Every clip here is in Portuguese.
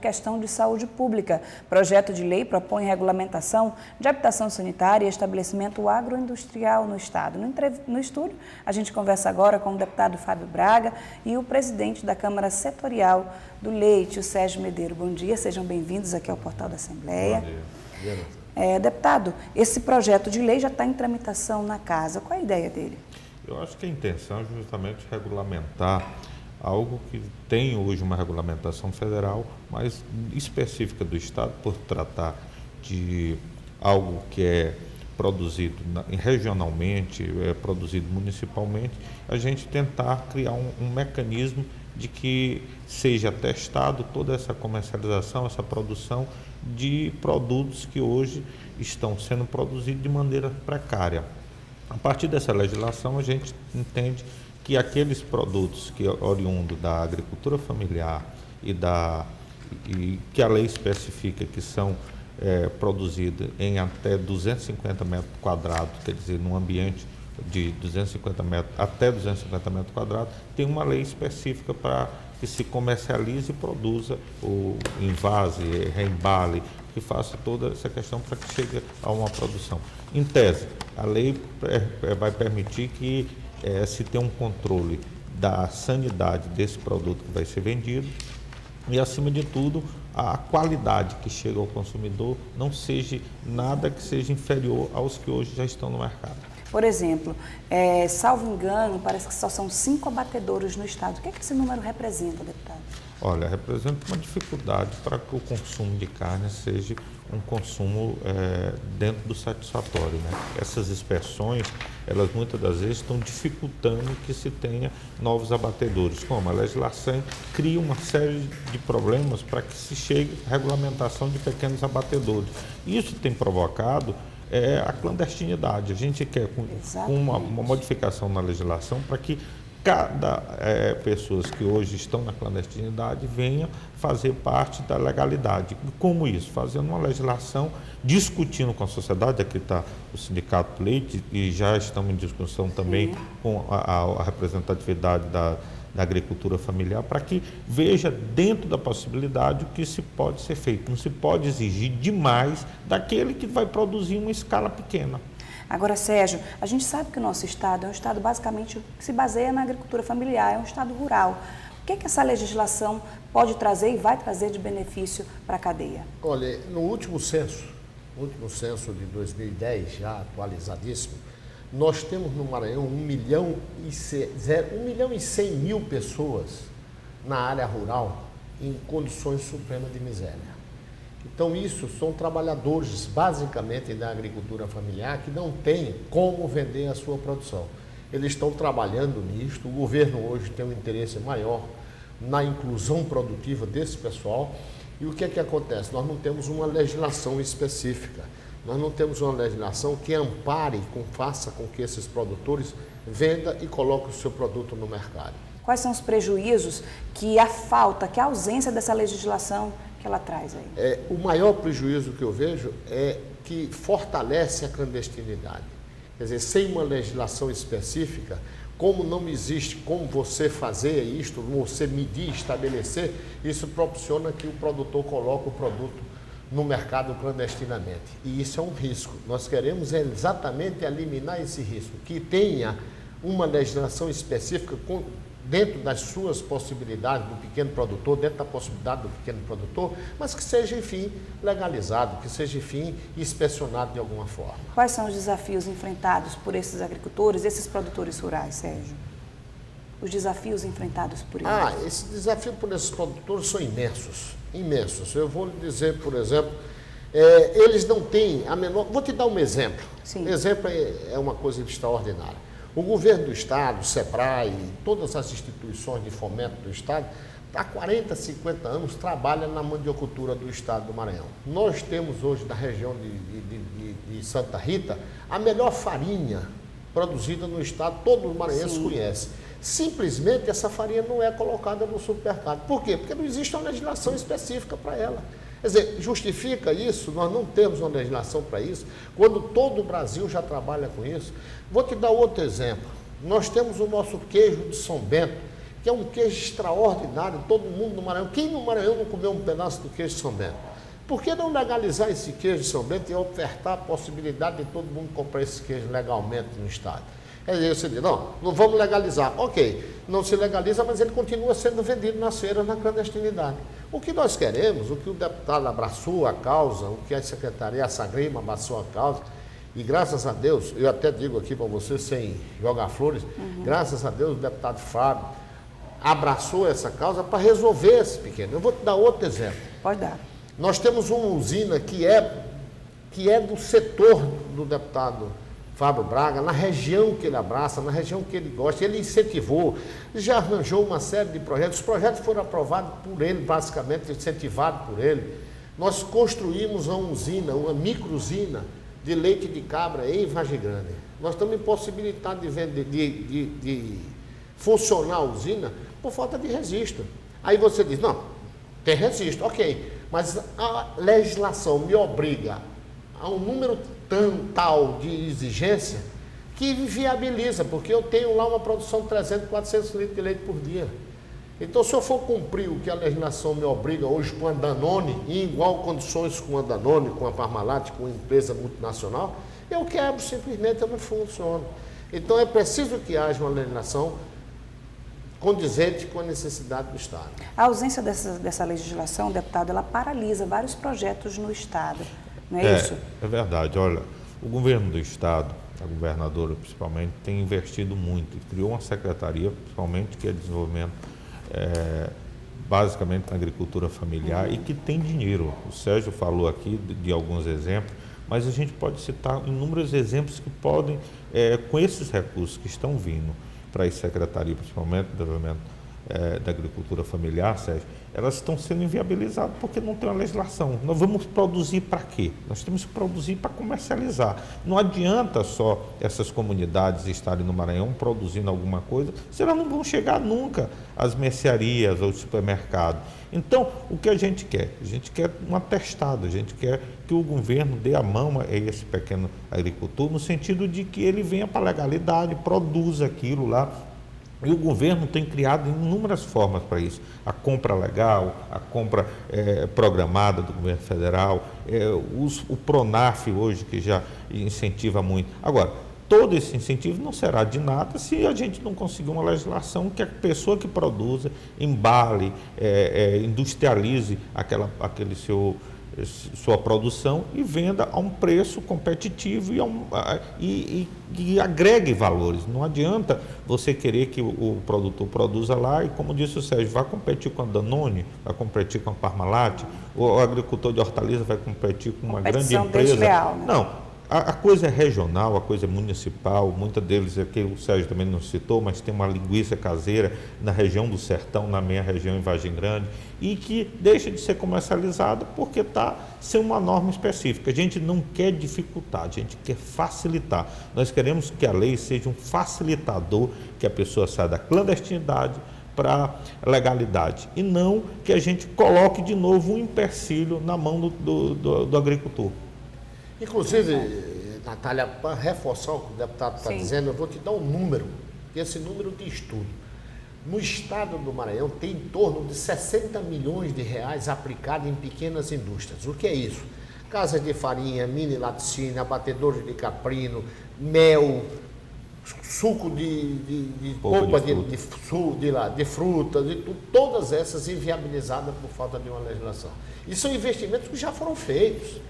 Questão de saúde pública. Projeto de lei propõe regulamentação de habitação sanitária e estabelecimento agroindustrial no Estado. No estúdio, a gente conversa agora com o deputado Fábio Braga e o presidente da Câmara Setorial do Leite, o Sérgio Medeiro. Bom dia, sejam bem-vindos aqui ao Portal da Assembleia. Bom dia. Deputado, esse projeto de lei já está em tramitação na Casa. Qual é a ideia dele? Eu acho que a intenção é justamente regulamentar algo que tem hoje uma regulamentação federal, mas específica do Estado, por tratar de algo que é produzido regionalmente, é produzido municipalmente, a gente tentar criar um mecanismo de que seja testado toda essa comercialização, essa produção de produtos que hoje estão sendo produzidos de maneira precária. A partir dessa legislação, a gente entende que aqueles produtos que oriundo da agricultura familiar e que a lei especifica que são produzidos em até 250 metros quadrados, quer dizer, num ambiente de 250 metros até 250 metros quadrados, tem uma lei específica para que se comercialize e produza o invase, reembale, que faça toda essa questão para que chegue a uma produção. Em tese, a lei vai permitir que se tenha um controle da sanidade desse produto que vai ser vendido e, acima de tudo, a qualidade que chega ao consumidor não seja nada que seja inferior aos que hoje já estão no mercado. Por exemplo, salvo engano, parece que só são 5 abatedouros no estado. O que esse número representa, deputado? Olha, representa uma dificuldade para que o consumo de carne seja um consumo dentro do satisfatório, né? Essas inspeções, elas muitas das vezes estão dificultando que se tenha novos abatedouros. Como a legislação cria uma série de problemas para que se chegue à regulamentação de pequenos abatedouros. Isso tem provocado a clandestinidade. A gente quer com uma modificação na legislação para que cada pessoas que hoje estão na clandestinidade venha fazer parte da legalidade. Como isso? Fazendo uma legislação, discutindo com a sociedade, aqui está o Sindicato do Leite, e já estamos em discussão também com a representatividade da agricultura familiar, para que veja dentro da possibilidade o que se pode ser feito. Não se pode exigir demais daquele que vai produzir em uma escala pequena. Agora, Sérgio, a gente sabe que o nosso estado é um estado basicamente que se baseia na agricultura familiar, é um estado rural. O que essa legislação pode trazer e vai trazer de benefício para a cadeia? Olha, no último censo de 2010, já atualizadíssimo, nós temos no Maranhão 1 milhão e 100 mil pessoas na área rural em condições supremas de miséria. Então, isso são trabalhadores, basicamente, da agricultura familiar, que não têm como vender a sua produção. Eles estão trabalhando nisto, o governo hoje tem um interesse maior na inclusão produtiva desse pessoal. E o que é que acontece? Nós não temos uma legislação específica, nós não temos uma legislação que ampare, faça com que esses produtores vendam e coloquem o seu produto no mercado. Quais são os prejuízos que a ausência dessa legislação que ela traz aí? O maior prejuízo que eu vejo é que fortalece a clandestinidade. Quer dizer, sem uma legislação específica, como não existe como você fazer isto, você medir, estabelecer, isso proporciona que o produtor coloque o produto no mercado clandestinamente. E isso é um risco. Nós queremos exatamente eliminar esse risco, que tenha uma legislação específica dentro das suas possibilidades do pequeno produtor, dentro da possibilidade do pequeno produtor, mas que seja, enfim, legalizado, que seja, enfim, inspecionado de alguma forma. Quais são os desafios enfrentados por esses agricultores, esses produtores rurais, Sérgio? Os desafios enfrentados por eles? Esses desafios por esses produtores são imensos, imensos. Eu vou lhe dizer, por exemplo, eles não têm a menor... Vou te dar um exemplo. Sim. Exemplo é uma coisa extraordinária. O governo do Estado, o SEBRAE, todas as instituições de fomento do Estado, há 40, 50 anos trabalham na mandiocultura do Estado do Maranhão. Nós temos hoje, na região de Santa Rita, a melhor farinha produzida no Estado, todos os maranhenses conhecem. Simplesmente essa farinha não é colocada no supermercado. Por quê? Porque não existe uma legislação específica para ela. Quer dizer, justifica isso? Nós não temos uma legislação para isso, quando todo o Brasil já trabalha com isso. Vou te dar outro exemplo. Nós temos o nosso queijo de São Bento, que é um queijo extraordinário, todo mundo no Maranhão. Quem no Maranhão não comeu um pedaço do queijo de São Bento? Por que não legalizar esse queijo de São Bento e ofertar a possibilidade de todo mundo comprar esse queijo legalmente no estado? Aí você diz, não vamos legalizar. Ok, não se legaliza, mas ele continua sendo vendido nas feiras na clandestinidade. O que nós queremos, o que o deputado abraçou a causa, o que a Secretaria, a Sagrima abraçou a causa, e graças a Deus, eu até digo aqui para você sem jogar flores, graças a Deus o deputado Fábio abraçou essa causa para resolver esse pequeno. Eu vou te dar outro exemplo. Pode dar. Nós temos uma usina que é do setor do deputado Fábio Braga, na região que ele abraça, na região que ele gosta, ele incentivou, já arranjou uma série de projetos. Os projetos foram aprovados por ele, basicamente incentivados por ele. Nós construímos uma usina, uma micro-usina de leite de cabra em Vargem Grande. Nós estamos impossibilitados de vender, de funcionar a usina por falta de registro. Aí você diz, não, tem registro, ok, mas a legislação me obriga a um número tal de exigência que inviabiliza, porque eu tenho lá uma produção de 300, 400 litros de leite por dia. Então, se eu for cumprir o que a legislação me obriga hoje com a Danone, em igual condições com a Danone, com a Parmalat, com a empresa multinacional, eu quebro, simplesmente eu não funciono. Então, é preciso que haja uma legislação condizente com a necessidade do Estado. A ausência dessa legislação, deputado, ela paralisa vários projetos no Estado, não é isso? É verdade. Olha, o governo do Estado, a governadora principalmente, tem investido muito. Criou uma secretaria, principalmente, que é desenvolvimento basicamente na agricultura familiar e que tem dinheiro. O Sérgio falou aqui de alguns exemplos, mas a gente pode citar inúmeros exemplos que podem, com esses recursos que estão vindo para a secretaria, principalmente do desenvolvimento da agricultura familiar, Sérgio, elas estão sendo inviabilizadas porque não tem uma legislação. Nós vamos produzir para quê? Nós temos que produzir para comercializar. Não adianta só essas comunidades estarem no Maranhão produzindo alguma coisa, se elas não vão chegar nunca às mercearias, aos supermercados. Então, o que a gente quer? A gente quer um atestado, a gente quer que o governo dê a mão a esse pequeno agricultor, no sentido de que ele venha para a legalidade, produza aquilo lá. E o governo tem criado inúmeras formas para isso. A compra legal, a compra programada do governo federal, o Pronaf hoje, que já incentiva muito. Agora, todo esse incentivo não será de nada se a gente não conseguir uma legislação que a pessoa que produza, embale, industrialize sua produção e venda a um preço competitivo e agregue valores. Não adianta você querer que o produtor produza lá e, como disse o Sérgio, vai competir com a Danone, vai competir com a Parmalat, o agricultor de hortaliça vai competir com uma grande empresa. Desleal, né? Não. A coisa é regional, a coisa é municipal, muitas deles aqui o Sérgio também não citou, mas tem uma linguiça caseira na região do Sertão, na minha região em Vargem Grande, e que deixa de ser comercializada porque está sem uma norma específica. A gente não quer dificultar, a gente quer facilitar. Nós queremos que a lei seja um facilitador, que a pessoa saia da clandestinidade para a legalidade, e não que a gente coloque de novo um empecilho na mão do agricultor. Inclusive, Natália, para reforçar o que o deputado está dizendo, eu vou te dar um número, e esse número de estudo. No estado do Maranhão tem em torno de 60 milhões de reais aplicados em pequenas indústrias. O que é isso? Casas de farinha, mini laticínio, abatedores de caprino, mel, suco de polpa de frutas, todas essas inviabilizadas por falta de uma legislação. E são investimentos que já foram feitos.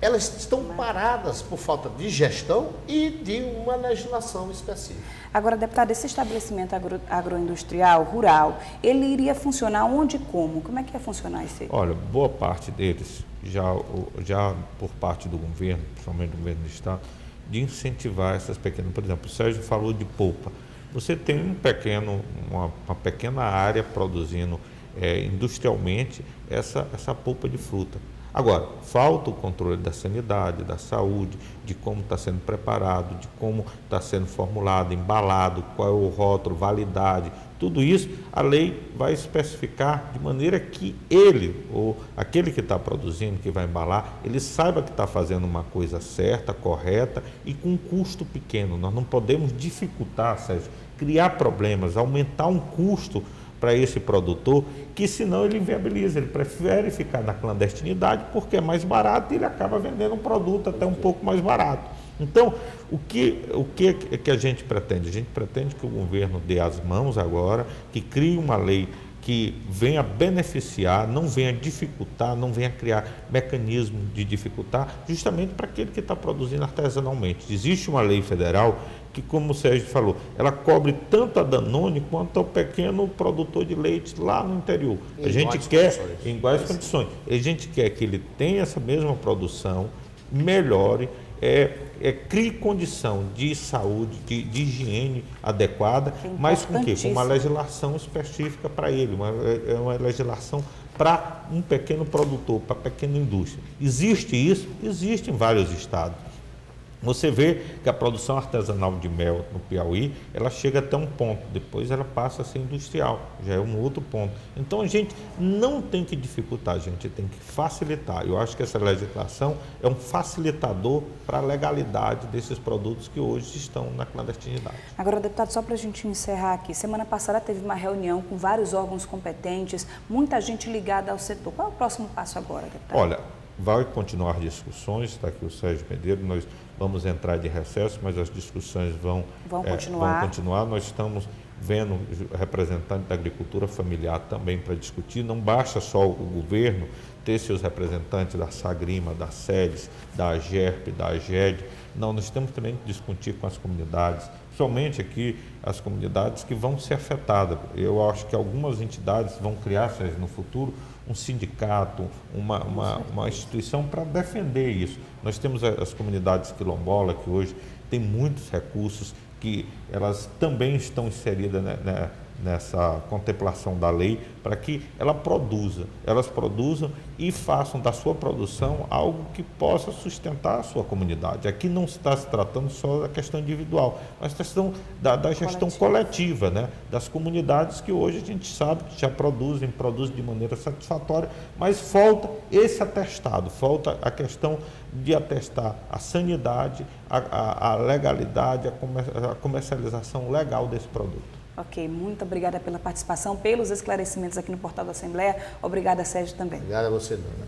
Elas estão paradas por falta de gestão e de uma legislação específica. Agora, deputado, esse estabelecimento agroindustrial, rural, ele iria funcionar onde e como? Como é que ia funcionar isso aí? Olha, boa parte deles, já por parte do governo, principalmente do governo do Estado, de incentivar essas pequenas. Por exemplo, o Sérgio falou de polpa. Você tem uma pequena área produzindo industrialmente essa polpa de fruta. Agora, falta o controle da sanidade, da saúde, de como está sendo preparado, de como está sendo formulado, embalado, qual é o rótulo, validade, tudo isso a lei vai especificar de maneira que ele, ou aquele que está produzindo, que vai embalar, ele saiba que está fazendo uma coisa certa, correta e com um custo pequeno. Nós não podemos dificultar, Sérgio, criar problemas, aumentar um custo para esse produtor, que senão ele inviabiliza, ele prefere ficar na clandestinidade porque é mais barato e ele acaba vendendo um produto até um pouco mais barato. Então, o que a gente pretende? A gente pretende que o governo dê as mãos agora, que crie uma lei que venha beneficiar, não venha dificultar, não venha criar mecanismo de dificultar, justamente para aquele que está produzindo artesanalmente. Existe uma lei federal que, como o Sérgio falou, ela cobre tanto a Danone quanto ao pequeno produtor de leite lá no interior. A gente quer, em iguais condições, a gente quer que ele tenha essa mesma produção, melhore, crie condição de saúde, de higiene adequada, mas com quê? Com uma legislação específica para ele, uma legislação para um pequeno produtor, para a pequena indústria. Existe isso? Existe em vários estados. Você vê que a produção artesanal de mel no Piauí, ela chega até um ponto, depois ela passa a ser industrial, já é um outro ponto. Então a gente não tem que dificultar, a gente tem que facilitar. Eu acho que essa legislação é um facilitador para a legalidade desses produtos que hoje estão na clandestinidade. Agora, deputado, só para a gente encerrar aqui, semana passada teve uma reunião com vários órgãos competentes, muita gente ligada ao setor. Qual é o próximo passo agora, deputado? Olha, vai continuar discussões, está aqui o Sérgio Medeiros, nós vamos entrar de recesso, mas as discussões vão continuar. Nós estamos vendo representantes da agricultura familiar também para discutir. Não basta só o governo ter seus representantes da Sagrima, da SEDES, da AGERP, da AGED. Não, nós temos também que discutir com as comunidades, somente aqui as comunidades que vão ser afetadas. Eu acho que algumas entidades vão criar, Sérgio, no futuro, um sindicato, uma instituição para defender isso. Nós temos as comunidades quilombolas que hoje têm muitos recursos, que elas também estão inseridas nessa contemplação da lei, para que elas produzam e façam da sua produção algo que possa sustentar a sua comunidade. Aqui não está se tratando só da questão individual, mas da questão da gestão coletiva, né? Das comunidades que hoje a gente sabe que já produzem de maneira satisfatória, mas falta esse atestado, falta a questão de atestar a sanidade, a legalidade, a comercialização legal desse produto. Ok, muito obrigada pela participação, pelos esclarecimentos aqui no Portal da Assembleia. Obrigada, Sérgio, também. Obrigado a você, Dona.